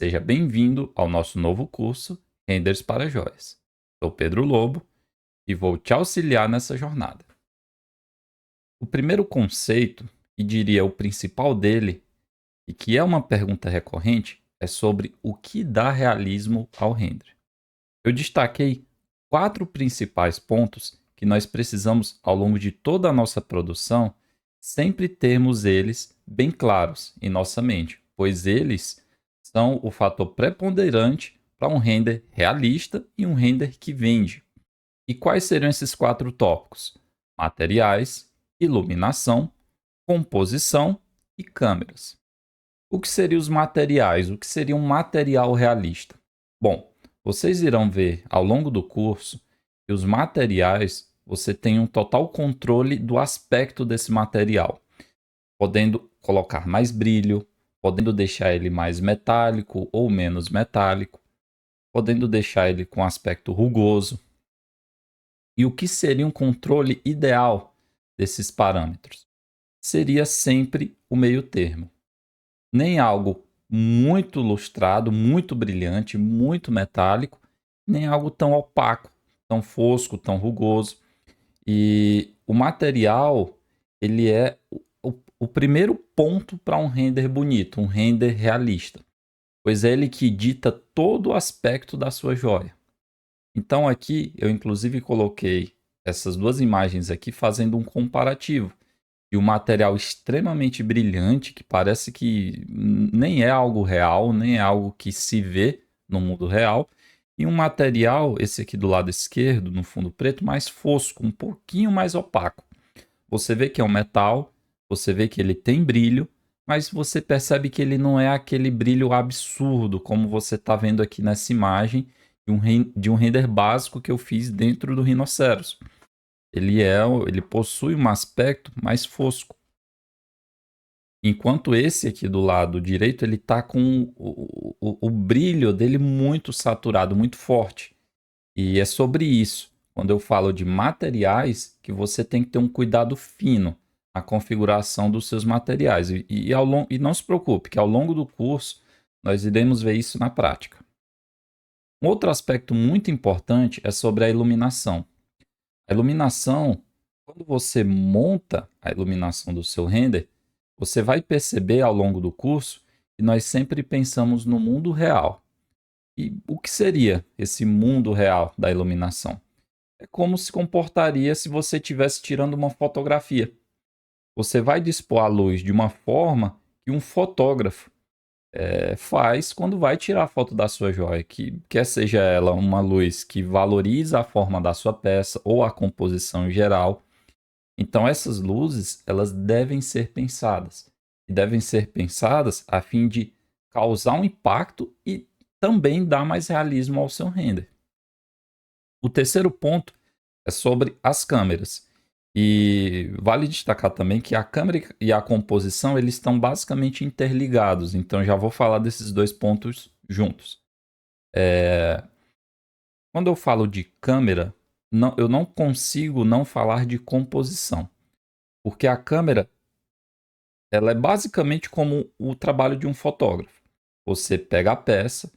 Seja bem-vindo ao nosso novo curso Renders para Joias. Sou Pedro Lobo e vou te auxiliar nessa jornada. O primeiro conceito, e diria o principal dele, e que é uma pergunta recorrente, é sobre o que dá realismo ao render. Eu destaquei 4 principais pontos que nós precisamos, ao longo de toda a nossa produção, sempre termos eles bem claros em nossa mente, pois eles são o fator preponderante para um render realista e um render que vende. E quais seriam esses 4 tópicos? Materiais, iluminação, composição e câmeras. O que seriam os materiais? O que seria um material realista? Bom, vocês irão ver ao longo do curso que os materiais você tem um total controle do aspecto desse material, podendo colocar mais brilho, podendo deixar ele mais metálico ou menos metálico, podendo deixar ele com aspecto rugoso. E o que seria um controle ideal desses parâmetros? Seria sempre o meio termo. Nem algo muito lustrado, muito brilhante, muito metálico, nem algo tão opaco, tão fosco, tão rugoso. E o material, ele é o primeiro ponto para um render bonito, um render realista, pois é ele que dita todo o aspecto da sua joia. Então aqui eu inclusive coloquei essas duas imagens aqui fazendo um comparativo de um material extremamente brilhante que parece que nem é algo real, nem é algo que se vê no mundo real, e um material, esse aqui do lado esquerdo, no fundo preto, mais fosco, um pouquinho mais opaco. Você vê que é um metal, você vê que ele tem brilho, mas você percebe que ele não é aquele brilho absurdo como você está vendo aqui nessa imagem de um render básico que eu fiz dentro do Rhinoceros. Ele possui um aspecto mais fosco. Enquanto esse aqui do lado direito, ele está com o brilho dele muito saturado, muito forte. E é sobre isso, quando eu falo de materiais, que você tem que ter um cuidado fino na configuração dos seus materiais. E não se preocupe, que ao longo do curso nós iremos ver isso na prática. Um outro aspecto muito importante é sobre a iluminação. A iluminação, quando você monta a iluminação do seu render, você vai perceber ao longo do curso que nós sempre pensamos no mundo real. E o que seria esse mundo real da iluminação? É como se comportaria se você estivesse tirando uma fotografia. Você vai dispor a luz de uma forma que um fotógrafo faz quando vai tirar a foto da sua joia, que quer seja ela uma luz que valoriza a forma da sua peça ou a composição em geral. Então essas luzes, elas devem ser pensadas. E devem ser pensadas a fim de causar um impacto e também dar mais realismo ao seu render. O terceiro ponto é sobre as câmeras. E vale destacar também que a câmera e a composição eles estão basicamente interligados. Então já vou falar desses dois pontos juntos. Quando eu falo de câmera, eu não consigo não falar de composição. Porque a câmera ela é basicamente como o trabalho de um fotógrafo. Você pega a peça,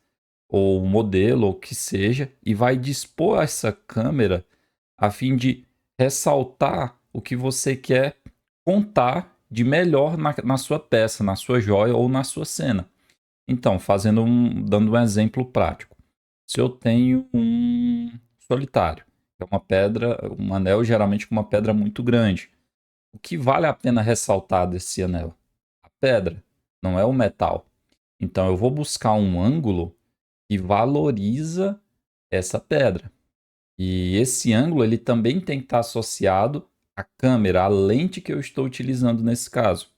ou o modelo, ou o que seja, e vai dispor essa câmera a fim de ressaltar o que você quer contar de melhor na sua peça, na sua joia ou na sua cena. Então, dando um exemplo prático. Se eu tenho um solitário, que é uma pedra, um anel geralmente com uma pedra muito grande, o que vale a pena ressaltar desse anel? A pedra, não é o metal. Então eu vou buscar um ângulo que valoriza essa pedra. E esse ângulo ele também tem que estar associado à câmera, à lente que eu estou utilizando nesse caso.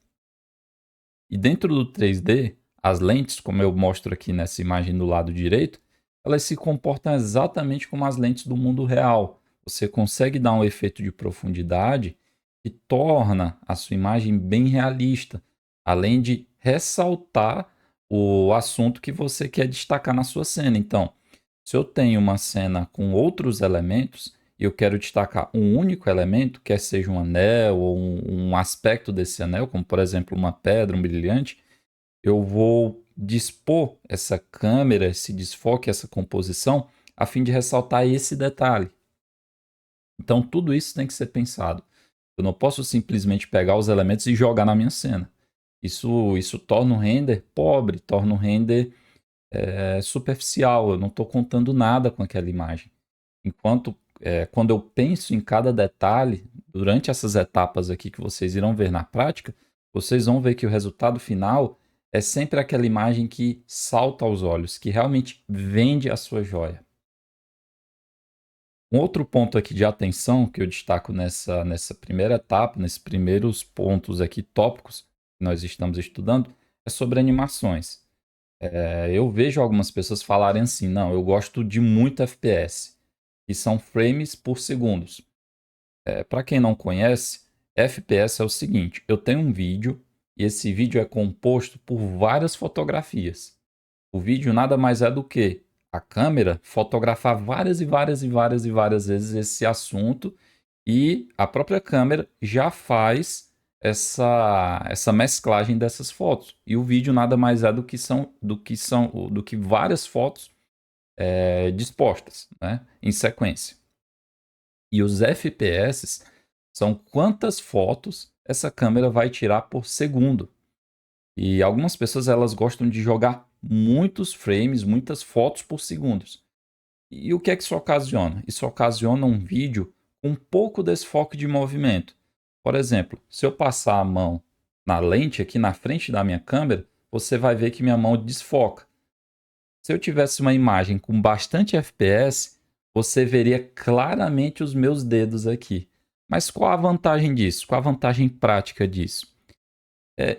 E dentro do 3D, as lentes, como eu mostro aqui nessa imagem do lado direito, elas se comportam exatamente como as lentes do mundo real. Você consegue dar um efeito de profundidade que torna a sua imagem bem realista, além de ressaltar o assunto que você quer destacar na sua cena. Então, se eu tenho uma cena com outros elementos e eu quero destacar um único elemento, quer seja um anel ou um aspecto desse anel, como por exemplo uma pedra, um brilhante, eu vou dispor essa câmera, esse desfoque, essa composição, a fim de ressaltar esse detalhe. Então, tudo isso tem que ser pensado. Eu não posso simplesmente pegar os elementos e jogar na minha cena. Isso torna o render pobre, torna o render superficial. Eu não estou contando nada com aquela imagem. Enquanto, quando eu penso em cada detalhe, durante essas etapas aqui que vocês irão ver na prática, vocês vão ver que o resultado final é sempre aquela imagem que salta aos olhos, que realmente vende a sua joia. Um outro ponto aqui de atenção que eu destaco nessa primeira etapa, nesses primeiros pontos aqui tópicos que nós estamos estudando, é sobre animações. Eu vejo algumas pessoas falarem assim, não, eu gosto de muito FPS, que são frames por segundos. Para quem não conhece, FPS é o seguinte, eu tenho um vídeo e esse vídeo é composto por várias fotografias. O vídeo nada mais é do que a câmera fotografar várias e várias e várias e várias vezes esse assunto e a própria câmera já faz essa mesclagem dessas fotos. E o vídeo nada mais é do que várias fotos dispostas, né, em sequência. E os FPS são quantas fotos essa câmera vai tirar por segundo. E algumas pessoas elas gostam de jogar muitos frames, muitas fotos por segundo. E o que é que isso ocasiona? Isso ocasiona um vídeo com um pouco desfoque de movimento. Por exemplo, se eu passar a mão na lente aqui na frente da minha câmera, você vai ver que minha mão desfoca. Se eu tivesse uma imagem com bastante FPS, você veria claramente os meus dedos aqui. Mas qual a vantagem disso? Qual a vantagem prática disso?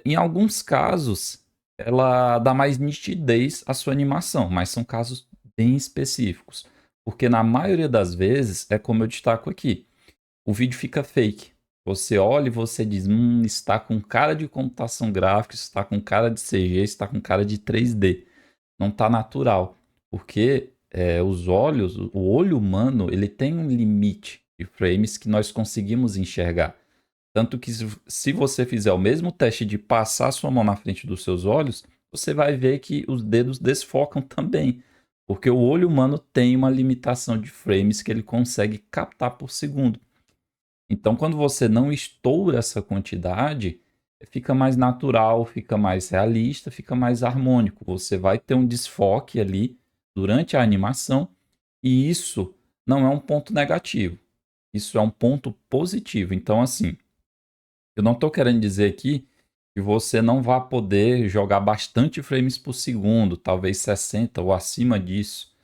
Em alguns casos, ela dá mais nitidez à sua animação, mas são casos bem específicos. Porque na maioria das vezes, é como eu destaco aqui, o vídeo fica fake. Você olha e você diz, está com cara de computação gráfica, está com cara de CG, está com cara de 3D. Não está natural. Porque os olhos, o olho humano, ele tem um limite de frames que nós conseguimos enxergar. Tanto que se você fizer o mesmo teste de passar sua mão na frente dos seus olhos, você vai ver que os dedos desfocam também. Porque o olho humano tem uma limitação de frames que ele consegue captar por segundo. Então, quando você não estoura essa quantidade, fica mais natural, fica mais realista, fica mais harmônico. Você vai ter um desfoque ali durante a animação, e isso não é um ponto negativo. Isso é um ponto positivo. Então, assim, eu não estou querendo dizer aqui que você não vai poder jogar bastante frames por segundo, talvez 60 ou acima disso.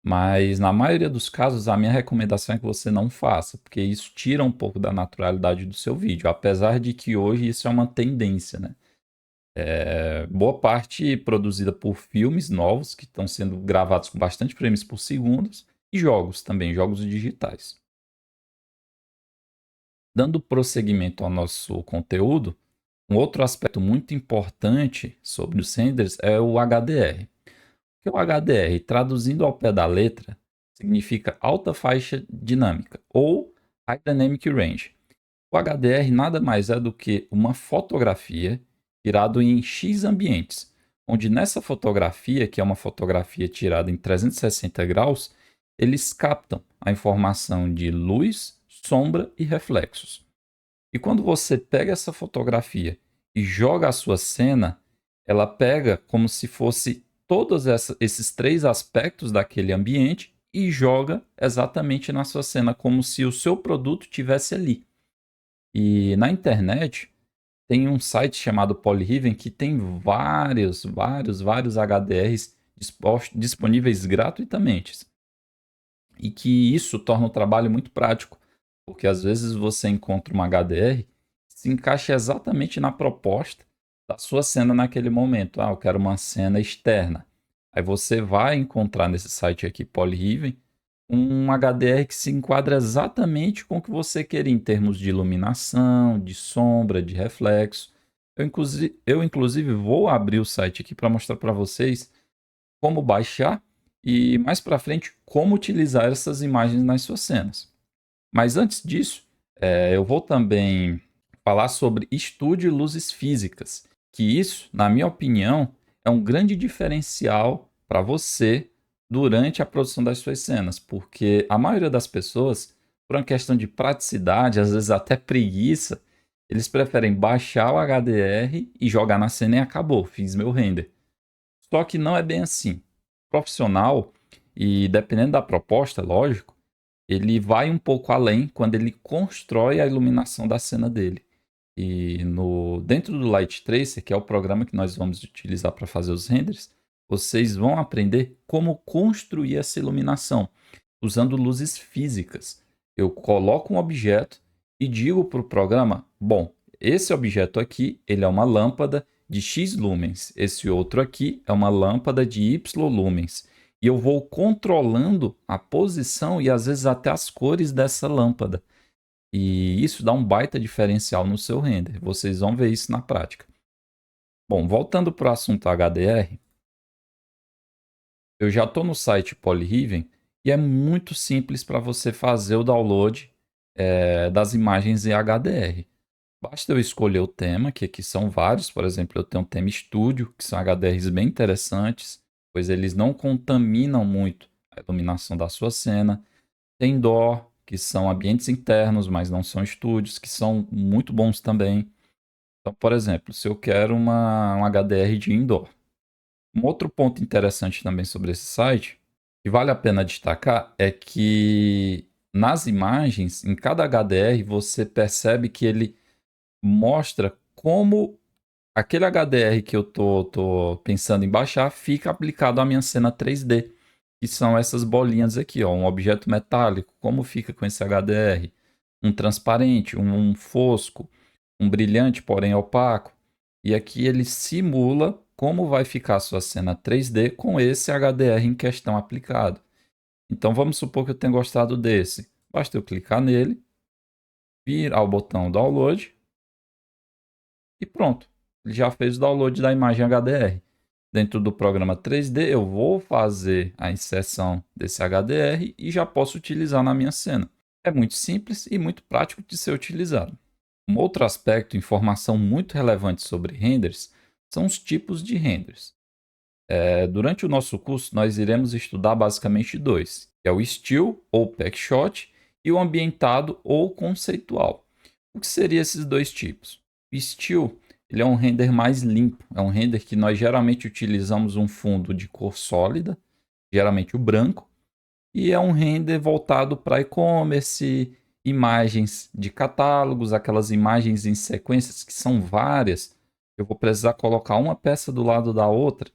Mas na maioria dos casos, a minha recomendação é que você não faça, porque isso tira um pouco da naturalidade do seu vídeo, apesar de que hoje isso é uma tendência, né? Boa parte produzida por filmes novos que estão sendo gravados com bastante frames por segundo e jogos também, jogos digitais. Dando prosseguimento ao nosso conteúdo, um outro aspecto muito importante sobre os renders é o HDR. Que o HDR, traduzindo ao pé da letra, significa alta faixa dinâmica ou High Dynamic Range. O HDR nada mais é do que uma fotografia tirada em X ambientes, onde nessa fotografia, que é uma fotografia tirada em 360 graus, eles captam a informação de luz, sombra e reflexos. E quando você pega essa fotografia e joga a sua cena, ela pega como se fosse todos esses três aspectos daquele ambiente e joga exatamente na sua cena, como se o seu produto tivesse ali. E na internet tem um site chamado Polyriven que tem vários HDRs disponíveis gratuitamente. E que isso torna o trabalho muito prático, porque às vezes você encontra uma HDR que se encaixa exatamente na proposta da sua cena naquele momento. Eu quero uma cena externa. Aí você vai encontrar nesse site aqui, Polyriven, um HDR que se enquadra exatamente com o que você quer em termos de iluminação, de sombra, de reflexo. Eu inclusive vou abrir o site aqui para mostrar para vocês como baixar e mais para frente como utilizar essas imagens nas suas cenas. Mas antes disso, eu vou também falar sobre estude luzes físicas, que isso, na minha opinião, é um grande diferencial para você durante a produção das suas cenas, porque a maioria das pessoas, por uma questão de praticidade, às vezes até preguiça, eles preferem baixar o HDR e jogar na cena e acabou, fiz meu render. Só que não é bem assim. Profissional, e dependendo da proposta, lógico, ele vai um pouco além quando ele constrói a iluminação da cena dele. E dentro do Light Tracer, que é o programa que nós vamos utilizar para fazer os renders, vocês vão aprender como construir essa iluminação usando luzes físicas. Eu coloco um objeto e digo para o programa: bom, esse objeto aqui ele é uma lâmpada de X lumens, esse outro aqui é uma lâmpada de Y lumens. E eu vou controlando a posição e às vezes até as cores dessa lâmpada. E isso dá um baita diferencial no seu render. Vocês vão ver isso na prática. Bom, voltando para o assunto HDR, eu já estou no site Polyriven e é muito simples para você fazer o download das imagens em HDR. Basta eu escolher o tema, que aqui são vários. Por exemplo, eu tenho um tema Studio, que são HDRs bem interessantes, pois eles não contaminam muito a iluminação da sua cena. Tem DOR, que são ambientes internos, mas não são estúdios, que são muito bons também. Então, por exemplo, se eu quero um HDR de indoor. Um outro ponto interessante também sobre esse site, que vale a pena destacar, é que nas imagens, em cada HDR, você percebe que ele mostra como aquele HDR que eu tô pensando em baixar fica aplicado à minha cena 3D, que são essas bolinhas aqui, ó, um objeto metálico, como fica com esse HDR, um transparente, um fosco, um brilhante, porém opaco. E aqui ele simula como vai ficar a sua cena 3D com esse HDR em questão aplicado. Então vamos supor que eu tenha gostado desse. Basta eu clicar nele, vir ao botão download e pronto. Ele já fez o download da imagem HDR. Dentro do programa 3D eu vou fazer a inserção desse HDR e já posso utilizar na minha cena. É muito simples e muito prático de ser utilizado. Um outro aspecto, informação muito relevante sobre renders, são os tipos de renders. Durante o nosso curso, nós iremos estudar basicamente dois, que é o still ou packshot e o ambientado ou conceitual. O que seriam esses dois tipos? O still, ele é um render mais limpo, é um render que nós geralmente utilizamos um fundo de cor sólida, geralmente o branco, e é um render voltado para e-commerce, imagens de catálogos, aquelas imagens em sequências que são várias. Eu vou precisar colocar uma peça do lado da outra.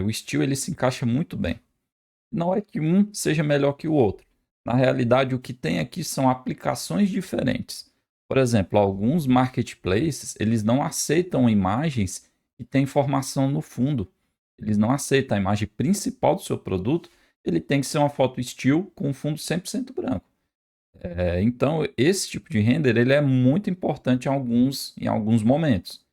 O estilo ele se encaixa muito bem. Não é que um seja melhor que o outro. Na realidade, o que tem aqui são aplicações diferentes. Por exemplo, alguns marketplaces, eles não aceitam imagens que têm informação no fundo. Eles não aceitam a imagem principal do seu produto, ele tem que ser uma foto still com fundo 100% branco. Então, esse tipo de render ele é muito importante em alguns momentos.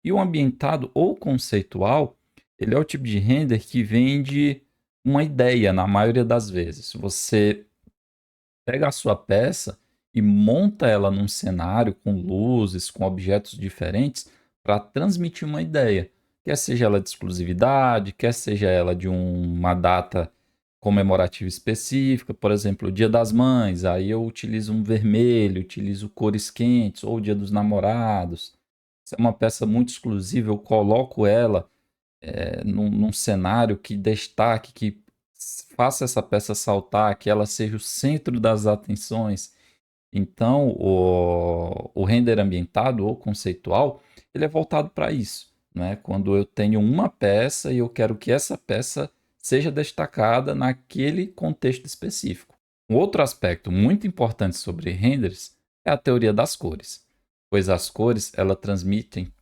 E o ambientado ou conceitual, ele é o tipo de render que vende uma ideia na maioria das vezes. Você pega a sua peça e monta ela num cenário com luzes, com objetos diferentes, para transmitir uma ideia. Quer seja ela de exclusividade, quer seja ela de uma data comemorativa específica, por exemplo, o Dia das Mães, aí eu utilizo um vermelho, utilizo cores quentes, ou o Dia dos Namorados. Se é uma peça muito exclusiva, eu coloco ela num cenário que destaque, que faça essa peça saltar, que ela seja o centro das atenções. Então, o render ambientado ou conceitual, ele é voltado para isso, né? Quando eu tenho uma peça e eu quero que essa peça seja destacada naquele contexto específico. Um outro aspecto muito importante sobre renders é a teoria das cores, pois as cores elas transmitem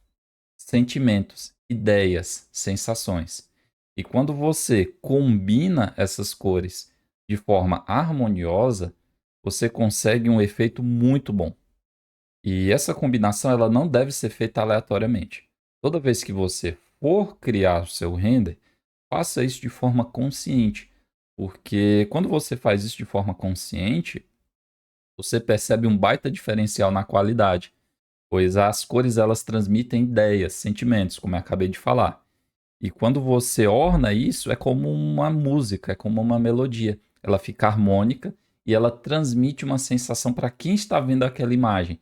sentimentos, ideias, sensações. E quando você combina essas cores de forma harmoniosa, você consegue um efeito muito bom. E essa combinação ela não deve ser feita aleatoriamente. Toda vez que você for criar o seu render, faça isso de forma consciente, porque quando você faz isso de forma consciente, você percebe um baita diferencial na qualidade, pois as cores elas transmitem ideias, sentimentos, como eu acabei de falar. E quando você orna isso, é como uma música, é como uma melodia. Ela fica harmônica e ela transmite uma sensação para quem está vendo aquela imagem.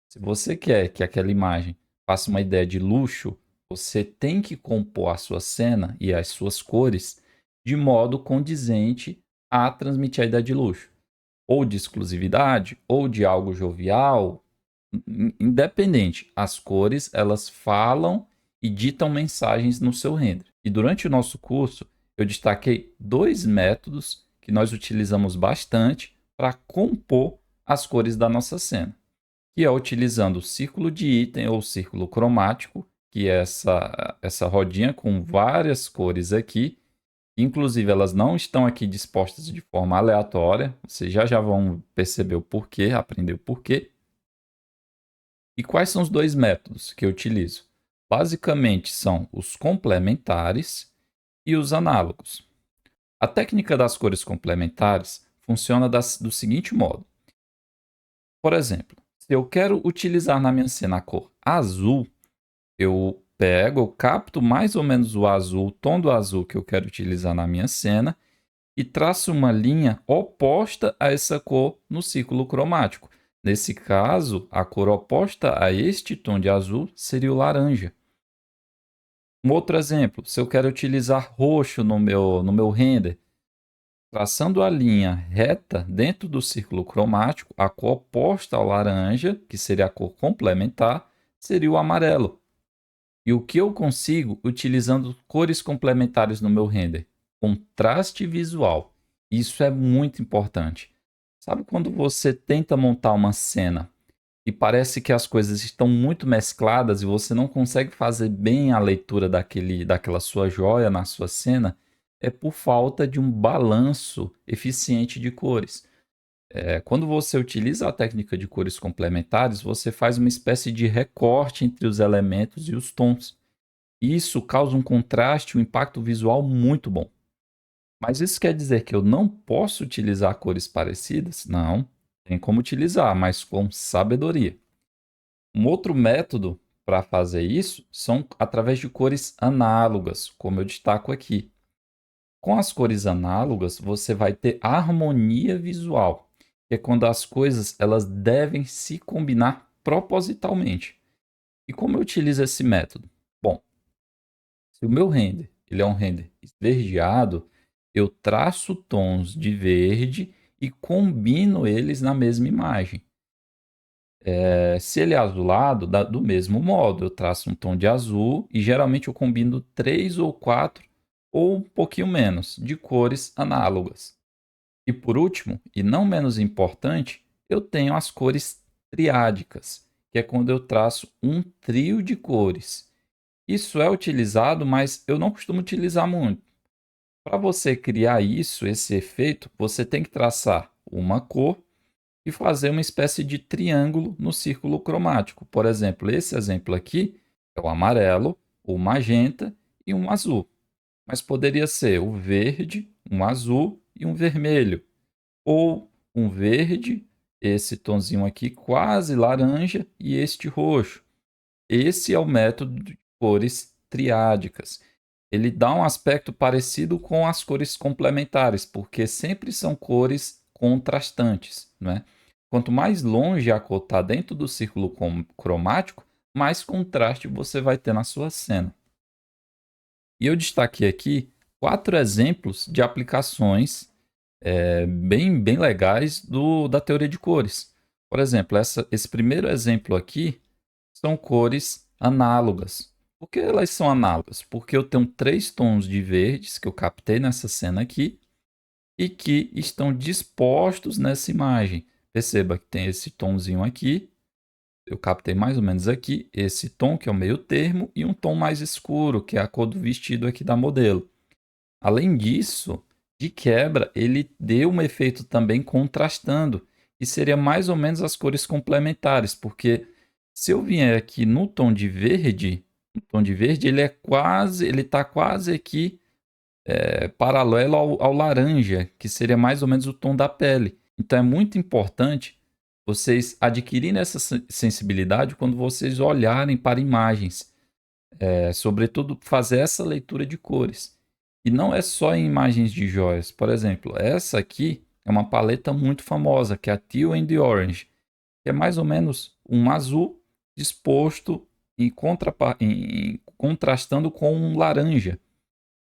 Se você quer que aquela imagem faça uma ideia de luxo, você tem que compor a sua cena e as suas cores de modo condizente a transmitir a ideia de luxo, ou de exclusividade, ou de algo jovial, independente. As cores, elas falam e ditam mensagens no seu render. E durante o nosso curso, eu destaquei 2 métodos que nós utilizamos bastante para compor as cores da nossa cena, que é utilizando o círculo de item ou círculo cromático, que é essa rodinha com várias cores aqui. Inclusive, elas não estão aqui dispostas de forma aleatória. Vocês já vão perceber o porquê, aprender o porquê. E quais são os 2 métodos que eu utilizo? Basicamente, são os complementares e os análogos. A técnica das cores complementares funciona do seguinte modo. Por exemplo, se eu quero utilizar na minha cena a cor azul, eu capto mais ou menos o azul, o tom do azul que eu quero utilizar na minha cena e traço uma linha oposta a essa cor no círculo cromático. Nesse caso, a cor oposta a este tom de azul seria o laranja. Um outro exemplo, se eu quero utilizar roxo no meu render, traçando a linha reta dentro do círculo cromático, a cor oposta ao laranja, que seria a cor complementar, seria o amarelo. E o que eu consigo utilizando cores complementares no meu render? Contraste visual. Isso é muito importante. Sabe quando você tenta montar uma cena e parece que as coisas estão muito mescladas e você não consegue fazer bem a leitura daquela sua joia na sua cena? É por falta de um balanço eficiente de cores. Quando você utiliza a técnica de cores complementares, você faz uma espécie de recorte entre os elementos e os tons. Isso causa um contraste, um impacto visual muito bom. Mas isso quer dizer que eu não posso utilizar cores parecidas? Não, tem como utilizar, mas com sabedoria. Um outro método para fazer isso são através de cores análogas, como eu destaco aqui. Com as cores análogas, você vai ter harmonia visual, que é quando as coisas elas devem se combinar propositalmente. E como eu utilizo esse método? Bom, se o meu render ele é um render esverdeado, eu traço tons de verde e combino eles na mesma imagem. Se ele é azulado, do mesmo modo, eu traço um tom de azul e geralmente eu combino 3 ou 4 ou um pouquinho menos de cores análogas. E por último, e não menos importante, eu tenho as cores triádicas, que é quando eu traço um trio de cores. Isso é utilizado, mas eu não costumo utilizar muito. Para você criar isso, esse efeito, você tem que traçar uma cor e fazer uma espécie de triângulo no círculo cromático. Por exemplo, esse exemplo aqui é o amarelo, o magenta e um azul. Mas poderia ser o verde, um azul e um vermelho. Ou um verde, esse tonzinho aqui quase laranja e este roxo. Esse é o método de cores triádicas. Ele dá um aspecto parecido com as cores complementares, porque sempre são cores contrastantes, né? Quanto mais longe a cor está dentro do círculo cromático, mais contraste você vai ter na sua cena. E eu destaquei aqui 4 exemplos de aplicações bem legais da teoria de cores. Por exemplo, esse primeiro exemplo aqui são cores análogas. Por que elas são análogas? Porque eu tenho 3 tons de verdes que eu captei nessa cena aqui e que estão dispostos nessa imagem. Perceba que tem esse tomzinho aqui, eu captei mais ou menos aqui, esse tom que é o meio termo e um tom mais escuro, que é a cor do vestido aqui da modelo. Além disso, de quebra, ele deu um efeito também contrastando, e seria mais ou menos as cores complementares, porque se eu vier aqui no tom de verde, o tom de verde ele está quase aqui paralelo ao laranja, que seria mais ou menos o tom da pele. Então é muito importante vocês adquirirem essa sensibilidade quando vocês olharem para imagens. sobretudo fazer essa leitura de cores. E não é só em imagens de joias. Por exemplo, essa aqui é uma paleta muito famosa, que é a Teal and the Orange, que é mais ou menos um azul disposto contrastando com um laranja.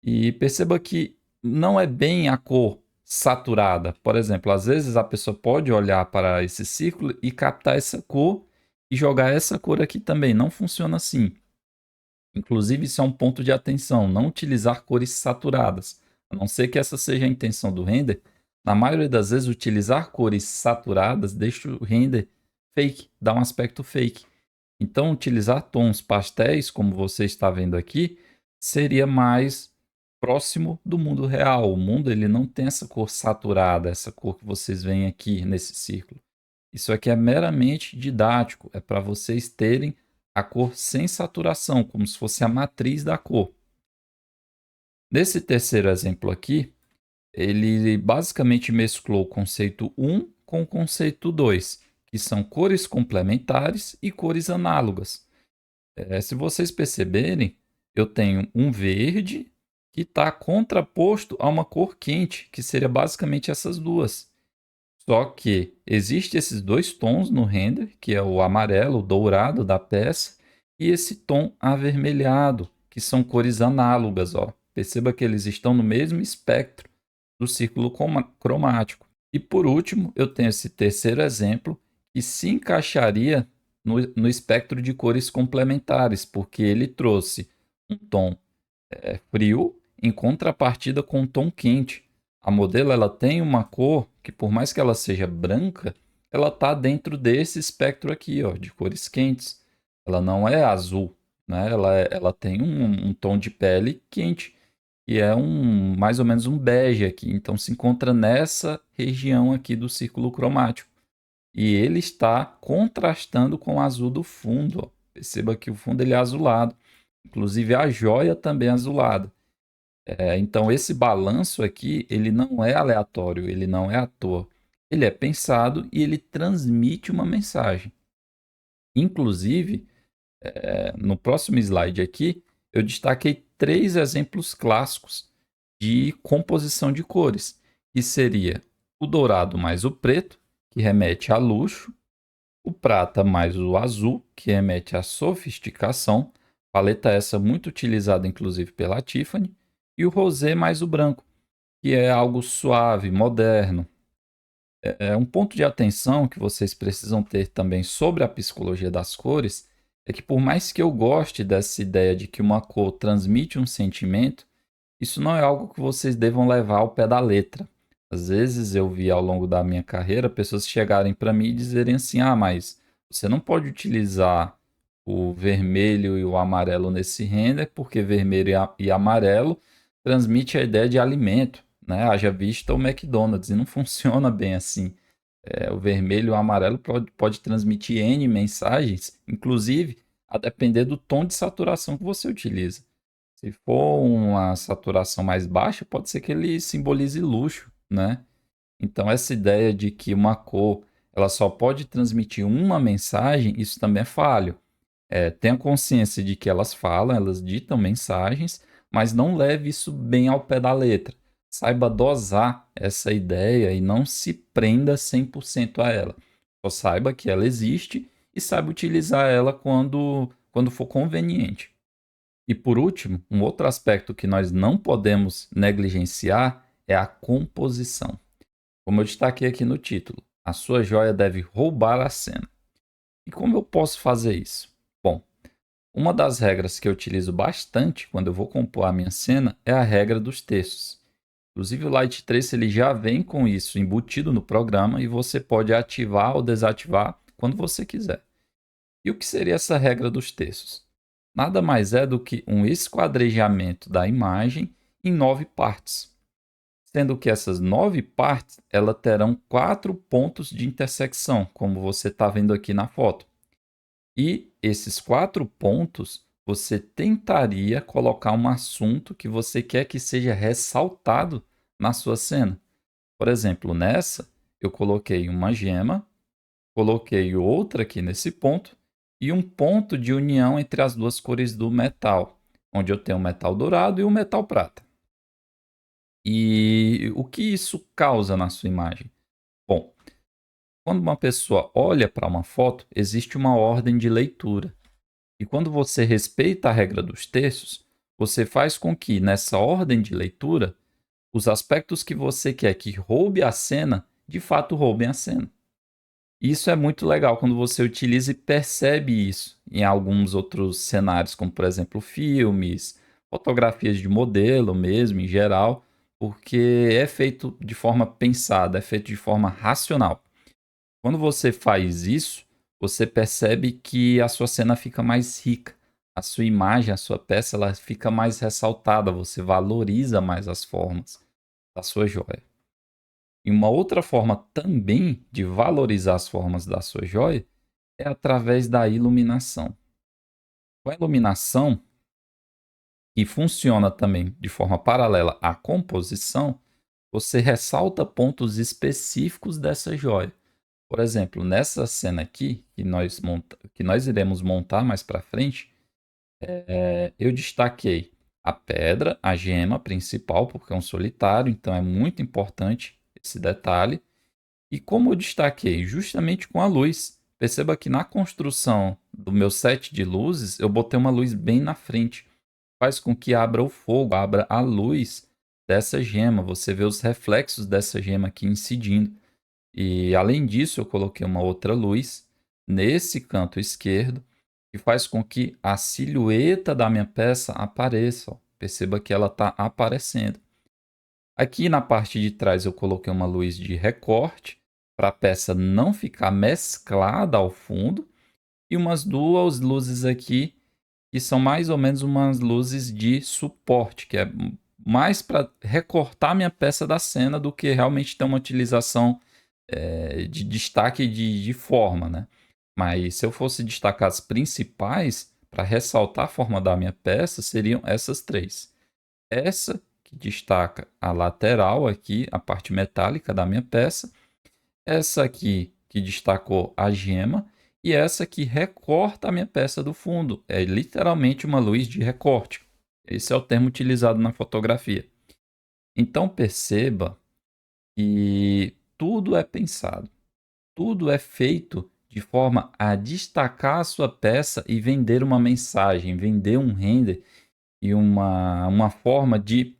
E perceba que não é bem a cor saturada. Por exemplo, às vezes a pessoa pode olhar para esse círculo e captar essa cor e jogar essa cor aqui também. Não funciona assim. Inclusive, isso é um ponto de atenção, não utilizar cores saturadas. A não ser que essa seja a intenção do render, na maioria das vezes utilizar cores saturadas deixa o render fake, dá um aspecto fake. Então, utilizar tons pastéis, como você está vendo aqui, seria mais próximo do mundo real. O mundo ele não tem essa cor saturada, essa cor que vocês veem aqui nesse círculo. Isso aqui é meramente didático, é para vocês terem a cor sem saturação, como se fosse a matriz da cor. Nesse terceiro exemplo aqui, ele basicamente mesclou o conceito 1 com o conceito 2, que são cores complementares e cores análogas. Se vocês perceberem, eu tenho um verde que está contraposto a uma cor quente, que seria basicamente essas duas. Só que existem esses dois tons no render, que é o amarelo, o dourado da peça, e esse tom avermelhado, que são cores análogas. Ó. Perceba que eles estão no mesmo espectro do círculo cromático. E por último, eu tenho esse terceiro exemplo, que se encaixaria no espectro de cores complementares, porque ele trouxe um tom frio em contrapartida com um tom quente. A modelo ela tem uma cor que, por mais que ela seja branca, ela está dentro desse espectro aqui, ó, de cores quentes. Ela não é azul, né? Ela tem um tom de pele quente, e é mais ou menos um bege aqui. Então se encontra nessa região aqui do círculo cromático. E ele está contrastando com o azul do fundo. Ó. Perceba que o fundo ele é azulado. Inclusive a joia também é azulada. Então esse balanço aqui, ele não é aleatório, ele não é à toa. Ele é pensado e ele transmite uma mensagem. Inclusive, no próximo slide aqui, eu destaquei 3 exemplos clássicos de composição de cores, que seria o dourado mais o preto, que remete a luxo, o prata mais o azul, que remete à sofisticação, paleta essa muito utilizada inclusive pela Tiffany, e o rosé mais o branco, que é algo suave, moderno. Um ponto de atenção que vocês precisam ter também sobre a psicologia das cores é que, por mais que eu goste dessa ideia de que uma cor transmite um sentimento, isso não é algo que vocês devam levar ao pé da letra. Às vezes eu vi ao longo da minha carreira pessoas chegarem para mim e dizerem assim: ah, mas você não pode utilizar o vermelho e o amarelo nesse render, porque vermelho e amarelo transmite a ideia de alimento, né? Haja vista o McDonald's, e não funciona bem assim. O vermelho e o amarelo pode transmitir N mensagens, inclusive a depender do tom de saturação que você utiliza. Se for uma saturação mais baixa, pode ser que ele simbolize luxo, né? Então essa ideia de que uma cor ela só pode transmitir uma mensagem, isso também é falho. Tenha consciência de que elas falam, elas ditam mensagens, mas não leve isso bem ao pé da letra. Saiba dosar essa ideia e não se prenda 100% a ela. Só saiba que ela existe e saiba utilizar ela quando for conveniente. E por último, um outro aspecto que nós não podemos negligenciar é a composição. Como eu destaquei aqui no título, a sua joia deve roubar a cena. E como eu posso fazer isso? Bom, uma das regras que eu utilizo bastante quando eu vou compor a minha cena é a regra dos terços. Inclusive o Light Trace ele já vem com isso embutido no programa e você pode ativar ou desativar quando você quiser. E o que seria essa regra dos terços? Nada mais é do que um esquadrejamento da imagem em 9 partes, sendo que essas 9 partes elas terão 4 pontos de intersecção, como você está vendo aqui na foto. E esses 4 pontos, você tentaria colocar um assunto que você quer que seja ressaltado na sua cena. Por exemplo, nessa, eu coloquei uma gema, coloquei outra aqui nesse ponto e um ponto de união entre as duas cores do metal, onde eu tenho o metal dourado e o metal prata. E o que isso causa na sua imagem? Bom, quando uma pessoa olha para uma foto, existe uma ordem de leitura. E quando você respeita a regra dos terços, você faz com que, nessa ordem de leitura, os aspectos que você quer que roube a cena, de fato roubem a cena. Isso é muito legal quando você utiliza e percebe isso em alguns outros cenários, como por exemplo filmes, fotografias de modelo mesmo, em geral, porque é feito de forma pensada, é feito de forma racional. Quando você faz isso, você percebe que a sua cena fica mais rica, a sua imagem, a sua peça, ela fica mais ressaltada, você valoriza mais as formas da sua joia. E uma outra forma também de valorizar as formas da sua joia é através da iluminação. Com a iluminação, que funciona também de forma paralela à composição, você ressalta pontos específicos dessa joia. Por exemplo, nessa cena aqui, que nós iremos montar mais para frente, eu destaquei a pedra, a gema principal, porque é um solitário, então é muito importante esse detalhe. E como eu destaquei justamente com a luz, perceba que na construção do meu set de luzes, eu botei uma luz bem na frente. Faz com que abra o fogo, abra a luz dessa gema. Você vê os reflexos dessa gema aqui incidindo. E além disso, eu coloquei uma outra luz nesse canto esquerdo, que faz com que a silhueta da minha peça apareça. Ó. Perceba que ela está aparecendo. Aqui na parte de trás eu coloquei uma luz de recorte para a peça não ficar mesclada ao fundo e umas duas luzes aqui que são mais ou menos umas luzes de suporte, que é mais para recortar minha peça da cena do que realmente ter uma utilização de destaque de forma, né? Mas se eu fosse destacar as principais para ressaltar a forma da minha peça, seriam essas três. Essa que destaca a lateral aqui, a parte metálica da minha peça. Essa aqui que destacou a gema. E essa que recorta a minha peça do fundo. É literalmente uma luz de recorte. Esse é o termo utilizado na fotografia. Então perceba que tudo é pensado. Tudo é feito de forma a destacar a sua peça e vender uma mensagem, vender um render e uma forma de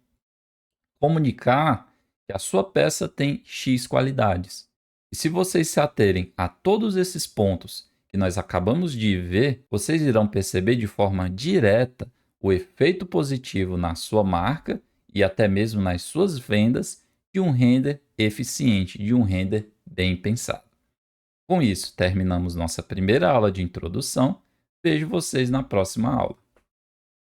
comunicar que a sua peça tem X qualidades. E se vocês se aterem a todos esses pontos que nós acabamos de ver, vocês irão perceber de forma direta o efeito positivo na sua marca e até mesmo nas suas vendas de um render eficiente, de um render bem pensado. Com isso, terminamos nossa primeira aula de introdução. Vejo vocês na próxima aula.